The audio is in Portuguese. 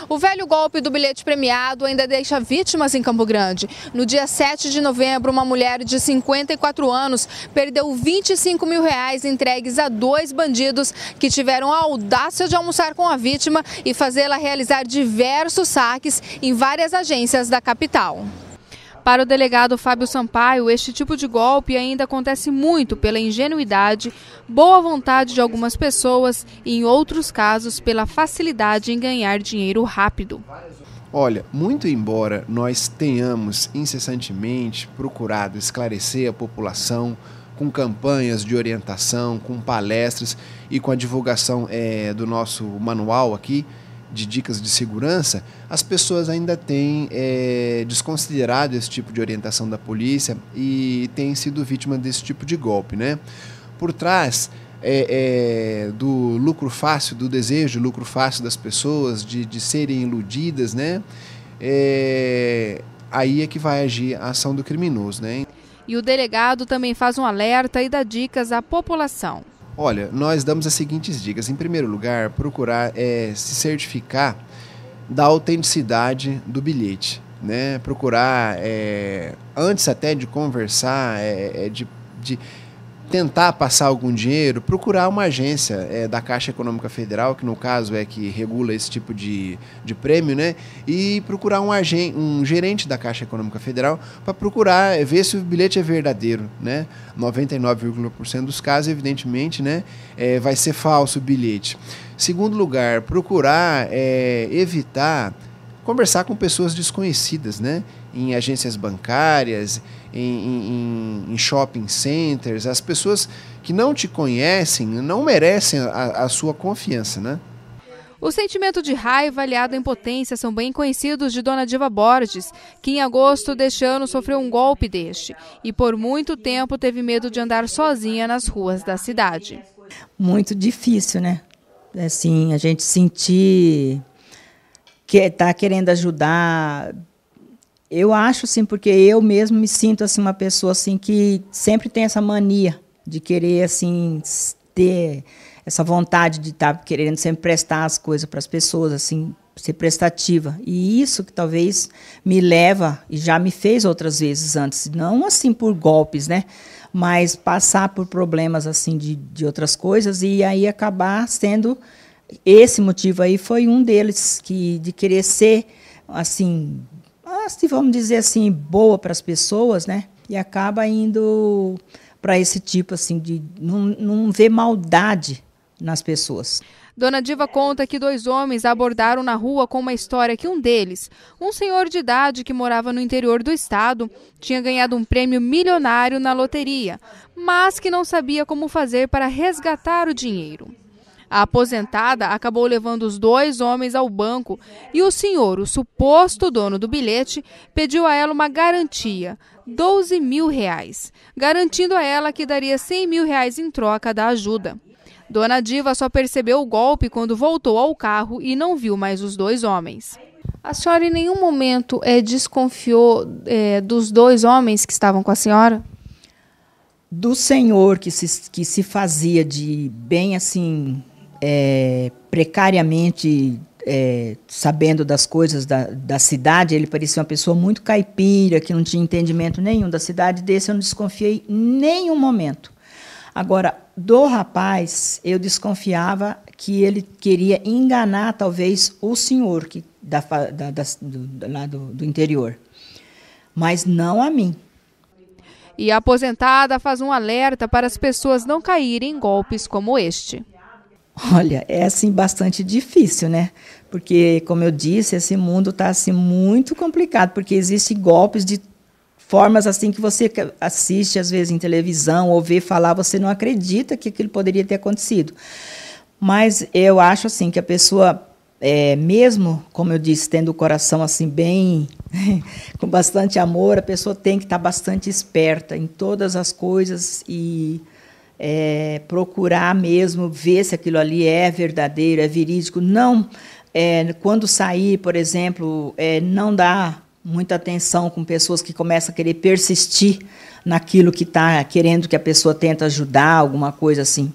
O velho golpe do bilhete premiado ainda deixa vítimas em Campo Grande. No dia 7 de novembro, uma mulher de 54 anos perdeu R$25 mil entregues a 2 bandidos que tiveram a audácia de almoçar com a vítima e fazê-la realizar diversos saques em várias agências da capital. Para o delegado Fábio Sampaio, este tipo de golpe ainda acontece muito pela ingenuidade, boa vontade de algumas pessoas e, em outros casos, pela facilidade em ganhar dinheiro rápido. Olha, muito embora nós tenhamos incessantemente procurado esclarecer a população com campanhas de orientação, com palestras e com a divulgação do nosso manual aqui, de dicas de segurança, as pessoas ainda têm desconsiderado esse tipo de orientação da polícia e têm sido vítima desse tipo de golpe, né? Por trás do lucro fácil, do desejo de lucro fácil das pessoas, de serem iludidas, né? Aí é que vai agir a ação do criminoso, né? E o delegado também faz um alerta e dá dicas à população. Olha, nós damos as seguintes dicas. Em primeiro lugar, procurar se certificar da autenticidade do bilhete, né? Procurar, antes até de conversar, de tentar passar algum dinheiro, procurar uma agência da Caixa Econômica Federal, que no caso é que regula esse tipo de prêmio, né? E procurar um gerente da Caixa Econômica Federal para procurar ver se o bilhete é verdadeiro, né? 99,% dos casos, evidentemente, né? Vai ser falso o bilhete. Segundo lugar, procurar evitar conversar com pessoas desconhecidas, né? Em agências bancárias, em shopping centers. As pessoas que não te conhecem não merecem a sua confiança, né? O sentimento de raiva aliado à impotência são bem conhecidos de Dona Diva Borges, que em agosto deste ano sofreu um golpe deste e por muito tempo teve medo de andar sozinha nas ruas da cidade. Muito difícil, né? Assim, a gente sentir que está querendo ajudar. Eu acho, assim, porque eu mesmo me sinto assim, uma pessoa assim, que sempre tem essa mania de querer assim, ter essa vontade de estar querendo sempre prestar as coisas para as pessoas, assim, ser prestativa. E isso que talvez me leva, e já me fez outras vezes antes, não assim por golpes, né? Mas passar por problemas assim de outras coisas e aí acabar sendo... Esse motivo aí foi um deles, de querer ser, assim, vamos dizer assim, boa para as pessoas, né? E acaba indo para esse tipo, assim, de não ver maldade nas pessoas. Dona Diva conta que 2 homens a abordaram na rua com uma história que um deles, um senhor de idade que morava no interior do estado, tinha ganhado um prêmio milionário na loteria, mas que não sabia como fazer para resgatar o dinheiro. A aposentada acabou levando os 2 homens ao banco e o senhor, o suposto dono do bilhete, pediu a ela uma garantia, R$12 mil, garantindo a ela que daria R$100 mil em troca da ajuda. Dona Diva só percebeu o golpe quando voltou ao carro e não viu mais os 2 homens. A senhora em nenhum momento desconfiou dos 2 homens que estavam com a senhora? Do senhor que se fazia de bem assim... precariamente sabendo das coisas da cidade, ele parecia uma pessoa muito caipira, que não tinha entendimento nenhum da cidade, desse eu não desconfiei em nenhum momento. Agora, do rapaz, eu desconfiava que ele queria enganar, talvez, o senhor do interior, mas não a mim. E a aposentada faz um alerta para as pessoas não caírem em golpes como este. Olha, é assim bastante difícil, né? Porque, como eu disse, esse mundo está assim muito complicado, porque existem golpes de formas assim que você assiste às vezes em televisão ou vê falar, você não acredita que aquilo poderia ter acontecido. Mas eu acho assim que a pessoa, mesmo, como eu disse, tendo o coração assim bem com bastante amor, a pessoa tem que estar bastante esperta em todas as coisas e procurar mesmo ver se aquilo ali é verdadeiro, é verídico. Não, quando sair, por exemplo, não dar muita atenção com pessoas que começam a querer persistir naquilo que está querendo que a pessoa tenta ajudar, alguma coisa assim.